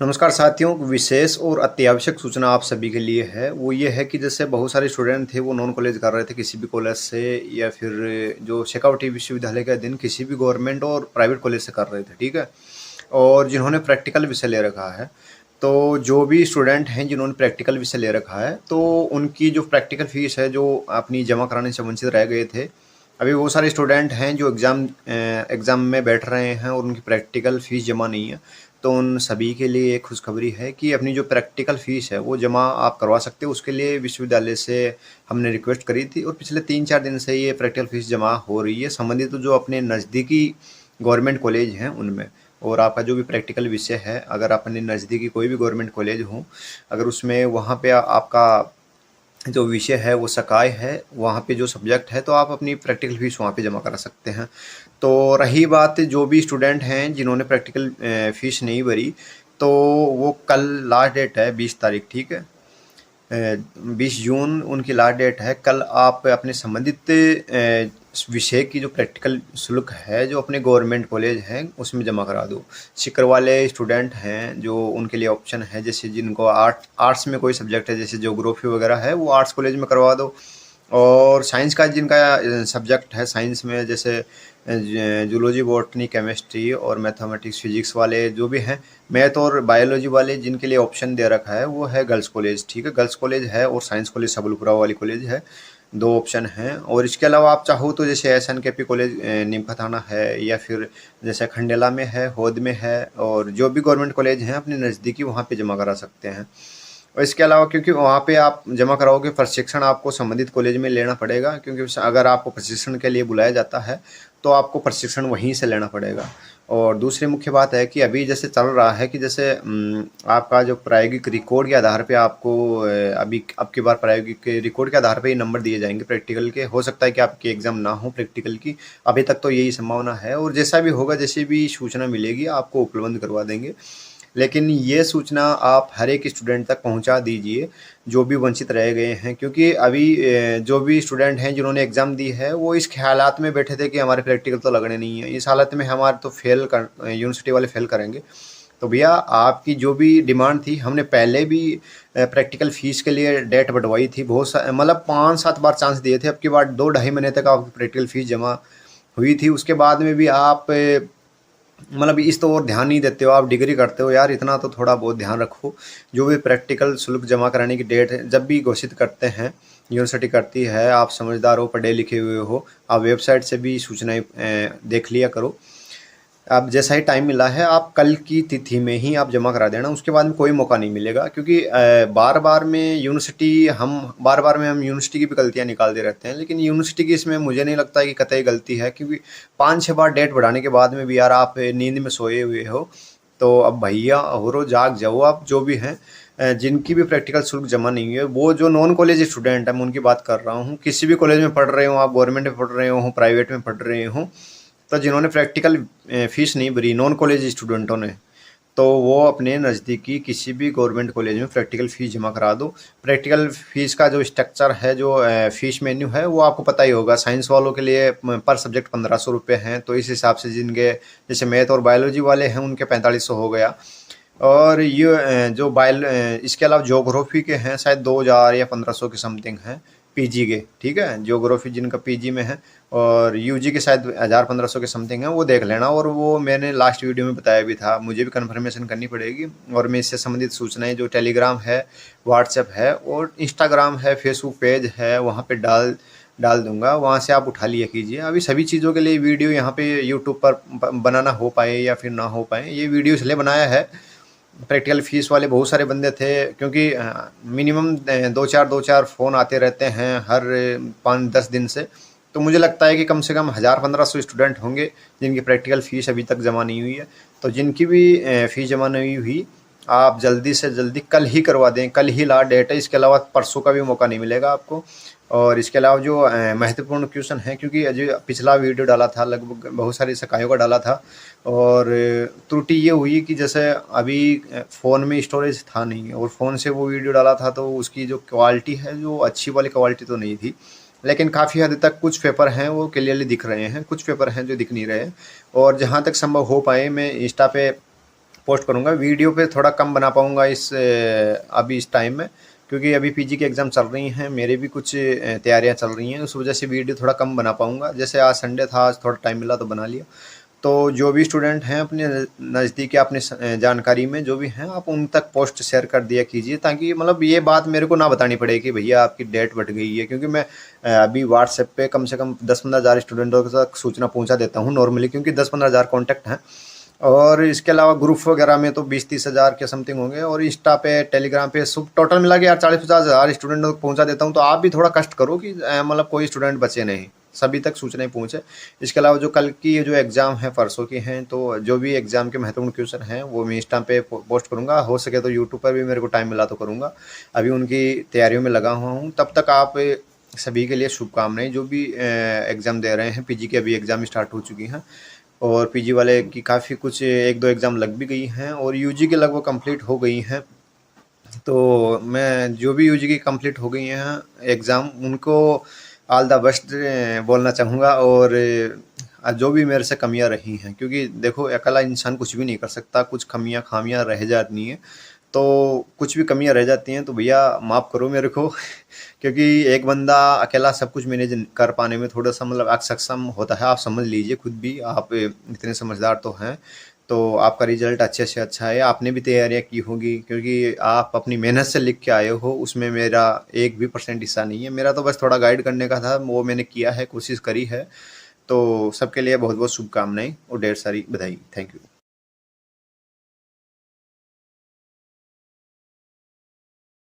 नमस्कार साथियों, विशेष और अत्यावश्यक सूचना आप सभी के लिए है। वो ये है कि जैसे बहुत सारे स्टूडेंट थे वो नॉन कॉलेज कर रहे थे किसी भी कॉलेज से, या फिर जो शेखावटी विश्वविद्यालय के अधीन किसी भी गवर्नमेंट और प्राइवेट कॉलेज से कर रहे थे, ठीक है। और जिन्होंने प्रैक्टिकल विषय ले रखा है, तो जो भी स्टूडेंट हैं जिन्होंने प्रैक्टिकल विषय ले रखा है, तो उनकी जो प्रैक्टिकल फीस है जो अपनी जमा कराने से वंचित रह गए थे, अभी वो सारे स्टूडेंट हैं जो एग्ज़ाम में बैठ रहे हैं और उनकी प्रैक्टिकल फ़ीस जमा नहीं है। तो उन सभी के लिए एक खुशखबरी है कि अपनी जो प्रैक्टिकल फ़ीस है वो जमा आप करवा सकते हो। उसके लिए विश्वविद्यालय से हमने रिक्वेस्ट करी थी और पिछले 3-4 दिन से ये प्रैक्टिकल फ़ीस जमा हो रही है, संबंधित तो जो अपने नज़दीकी गवर्नमेंट कॉलेज हैं उनमें। और आपका जो भी प्रैक्टिकल विषय है, अगर अपने नज़दीकी कोई भी गवर्नमेंट कॉलेज हो, अगर उसमें वहाँ पे आपका जो विषय है वो सकाय है, वहाँ पे जो सब्जेक्ट है, तो आप अपनी प्रैक्टिकल फीस वहाँ पे जमा करा सकते हैं। तो रही बात जो भी स्टूडेंट हैं जिन्होंने प्रैक्टिकल फीस नहीं भरी, तो वो कल लास्ट डेट है 20 तारीख, ठीक है। 20 जून उनकी लास्ट डेट है। कल आप अपने संबंधित विषय की जो प्रैक्टिकल शुल्क है जो अपने गवर्नमेंट कॉलेज हैं उसमें जमा करा दो। सीकर वाले स्टूडेंट हैं जो उनके लिए ऑप्शन है, जैसे जिनको आर्ट्स में कोई सब्जेक्ट है, जैसे ज्योग्राफी वगैरह है, वो आर्ट्स कॉलेज में करवा दो। और साइंस का जिनका सब्जेक्ट है, साइंस में जैसे जूलॉजी, बॉटनी, केमिस्ट्री और मैथमेटिक्स, फिजिक्स वाले जो भी हैं, मैथ और बायोलॉजी वाले जिनके लिए ऑप्शन दे रखा है वो है गर्ल्स कॉलेज, ठीक है। गर्ल्स कॉलेज है और साइंस कॉलेज सबलपुरा वाली कॉलेज है, दो ऑप्शन हैं। और इसके अलावा आप चाहो तो जैसे SNKP कॉलेज नीमका थाना है, या फिर जैसे खंडेला में है, हौद में है, और जो भी गवर्नमेंट कॉलेज हैं अपने नज़दीकी वहाँ पे जमा करा सकते हैं। और इसके अलावा क्योंकि वहाँ पे आप जमा कराओगे, प्रशिक्षण आपको संबंधित कॉलेज में लेना पड़ेगा, क्योंकि अगर आपको प्रशिक्षण के लिए बुलाया जाता है तो आपको प्रशिक्षण वहीं से लेना पड़ेगा। और दूसरी मुख्य बात है कि अभी जैसे चल रहा है कि जैसे आपका जो प्रायोगिक रिकॉर्ड के आधार पे आपको अभी अब की बार प्रायोगिक रिकॉर्ड के आधार पे ही नंबर दिए जाएंगे प्रैक्टिकल के। हो सकता है कि आपकी एग्ज़ाम ना हो प्रैक्टिकल की, अभी तक तो यही संभावना है। और जैसा भी होगा, जैसी भी सूचना मिलेगी आपको उपलब्ध करवा देंगे। लेकिन ये सूचना आप हर एक स्टूडेंट तक पहुंचा दीजिए जो भी वंचित रह गए हैं, क्योंकि अभी जो भी स्टूडेंट हैं जिन्होंने एग्ज़ाम दी है वो इस ख्यालात में बैठे थे कि हमारे प्रैक्टिकल तो लगने नहीं है, इस हालत में हमारे तो यूनिवर्सिटी वाले फेल करेंगे। तो भैया, आपकी जो भी डिमांड थी, हमने पहले भी प्रैक्टिकल फ़ीस के लिए डेट बढ़वाई थी, बहुत सा मतलब 5-7 बार चांस दिए थे। अब की बार 2-2.5 महीने तक आपकी प्रैक्टिकल फ़ीस जमा हुई थी। उसके बाद में भी आप मतलब इस तो और ध्यान नहीं देते हो। आप डिग्री करते हो यार, इतना तो थोड़ा बहुत ध्यान रखो। जो भी प्रैक्टिकल शुल्क जमा कराने की डेट है जब भी घोषित करते हैं, यूनिवर्सिटी करती है, आप समझदार हो, पढ़े लिखे हुए हो, आप वेबसाइट से भी सूचनाएं देख लिया करो। अब जैसा ही टाइम मिला है, आप कल की तिथि में ही आप जमा करा देना, उसके बाद में कोई मौका नहीं मिलेगा। क्योंकि बार बार में हम यूनिवर्सिटी की भी गलतियां निकालते रहते हैं, लेकिन यूनिवर्सिटी की इसमें मुझे नहीं लगता कि कतई गलती है, क्योंकि 5-6 बार डेट बढ़ाने के बाद में भी यार आप नींद में सोए हुए हो। तो अब भैया हो जाग जाओ। आप जो भी हैं जिनकी भी प्रैक्टिकल शुल्क जमा नहीं है, वो जो नॉन कॉलेज स्टूडेंट है मैं उनकी बात कर रहा हूँ, किसी भी कॉलेज में पढ़ रहे हो, आप गवर्नमेंट में पढ़ रहे हो, प्राइवेट में पढ़ रहे हो, तो जिन्होंने प्रैक्टिकल फीस नहीं भरी, नॉन कॉलेज स्टूडेंटों ने, तो वो अपने नज़दीकी किसी भी गवर्नमेंट कॉलेज में प्रैक्टिकल फ़ीस जमा करा दो। प्रैक्टिकल फ़ीस का जो स्ट्रक्चर है, जो फ़ीस मेन्यू है, वो आपको पता ही होगा। साइंस वालों के लिए पर सब्जेक्ट 1500 रुपये हैं, तो इस हिसाब से जिनके जैसे मैथ और बायोलॉजी वाले हैं उनके 4500 हो गया। और ये इसके अलावा ज्योग्राफी के हैं शायद 2000 या 1500 के समथिंग हैं, पीजी के, ठीक है। ज्योग्राफी जिनका पीजी में है, और यूजी के शायद 1000-1500 के समथिंग है, वो देख लेना। और वो मैंने लास्ट वीडियो में बताया भी था, मुझे भी कन्फर्मेशन करनी पड़ेगी। और मैं इससे संबंधित सूचनाएं जो टेलीग्राम है, व्हाट्सएप है और इंस्टाग्राम है, फेसबुक पेज है, वहाँ पे डाल डाल दूंगा, वहाँ से आप उठा लिया कीजिए। अभी सभी चीज़ों के लिए वीडियो यहाँ पे यूट्यूब पर बनाना हो पाए या फिर ना हो पाए, ये वीडियो इसलिए बनाया है। प्रैक्टिकल फीस वाले बहुत सारे बंदे थे, क्योंकि मिनिमम 2-4 फ़ोन आते रहते हैं हर 5-10 दिन से। तो मुझे लगता है कि कम से कम 1000-1500 स्टूडेंट होंगे जिनकी प्रैक्टिकल फ़ीस अभी तक जमा नहीं हुई है। तो जिनकी भी फ़ीस जमा नहीं हुई, आप जल्दी से जल्दी कल ही करवा दें, कल ही लास्ट डेट है। इसके अलावा परसों का भी मौका नहीं मिलेगा आपको। और इसके अलावा जो महत्वपूर्ण क्वेश्चन है, क्योंकि जो पिछला वीडियो डाला था लगभग बहुत सारी इकाइयों का डाला था, और त्रुटि ये हुई कि जैसे अभी फ़ोन में स्टोरेज था नहीं, और फ़ोन से वो वीडियो डाला था तो उसकी जो क्वालिटी है, जो अच्छी वाली क्वालिटी तो नहीं थी। लेकिन काफ़ी हद तक कुछ पेपर हैं वो क्लियरली दिख रहे हैं, कुछ पेपर हैं जो दिख नहीं रहे। और जहाँ तक संभव हो पाए मैं इंस्टा पे पोस्ट करूँगा। वीडियो पे थोड़ा कम बना पाऊँगा अभी इस टाइम में, क्योंकि अभी पीजी की एग्ज़ाम चल रही हैं, मेरे भी कुछ तैयारियाँ चल रही हैं, उस वजह से वीडियो थोड़ा कम बना पाऊँगा। जैसे आज संडे था, आज थोड़ा टाइम मिला तो बना लिया। तो जो भी स्टूडेंट हैं अपने नज़दीक या अपने जानकारी में जो भी हैं, आप उन तक पोस्ट शेयर कर दिया कीजिए, ताकि मतलब ये बात मेरे को ना बतानी पड़े कि भैया आपकी डेट बढ़ गई है। क्योंकि मैं अभी व्हाट्सएप पे कम से कम 10-15 हज़ार स्टूडेंटों तक सूचना पहुंचा देता हूं नॉर्मली, क्योंकि 10-15 हज़ार कॉन्टैक्ट हैं। और इसके अलावा ग्रुप वगैरह में तो 20-30 हज़ार के समथिंग होंगे, और इंस्टा पे, टेलीग्राम पे सब टोटल मिला के यार 40-50 हज़ार स्टूडेंटों तक पहुंचा देता हूं। तो आप भी थोड़ा कष्ट करो कि मतलब कोई स्टूडेंट बचे नहीं, सभी तक सूचनाएं पहुंचे। इसके अलावा जो कल की जो एग्ज़ाम है परसों की हैं, तो जो भी एग्ज़ाम के महत्वपूर्ण क्वेश्चन हैं वो मैं इंस्टा पे पोस्ट करूँगा। हो सके तो यूट्यूब पर भी मेरे को टाइम मिला तो करूँगा। अभी उनकी तैयारियों में लगा हुआ हूँ। तब तक आप सभी के लिए शुभकामनाएं, जो भी एग्ज़ाम दे रहे हैं। पीजी की अभी एग्ज़ाम स्टार्ट हो चुकी हैं, और पीजी वाले की काफ़ी कुछ 1-2 एग्ज़ाम लग भी गई हैं, और यूजी की लगभग कंप्लीट हो गई हैं। तो मैं जो भी यूजी की कंप्लीट हो गई हैं एग्ज़ाम, उनको ऑल द बेस्ट बोलना चाहूँगा। और जो भी मेरे से कमियां रही हैं, क्योंकि देखो अकेला इंसान कुछ भी नहीं कर सकता, कुछ खामियां रह जाती हैं। तो कुछ भी कमियां रह जाती हैं तो भैया माफ़ करो मेरे को क्योंकि एक बंदा अकेला सब कुछ मैनेज कर पाने में थोड़ा सा मतलब असक्षम होता है। आप समझ लीजिए, खुद भी आप इतने समझदार तो हैं। तो आपका रिजल्ट अच्छे से अच्छा है, आपने भी तैयारियां की होगी, क्योंकि आप अपनी मेहनत से लिख के आए हो। उसमें मेरा 1% भी हिस्सा नहीं है। मेरा तो बस थोड़ा गाइड करने का था, वो मैंने किया है, कोशिश करी है। तो सबके लिए बहुत बहुत शुभकामनाएं और ढेर सारी बधाई। Thank you.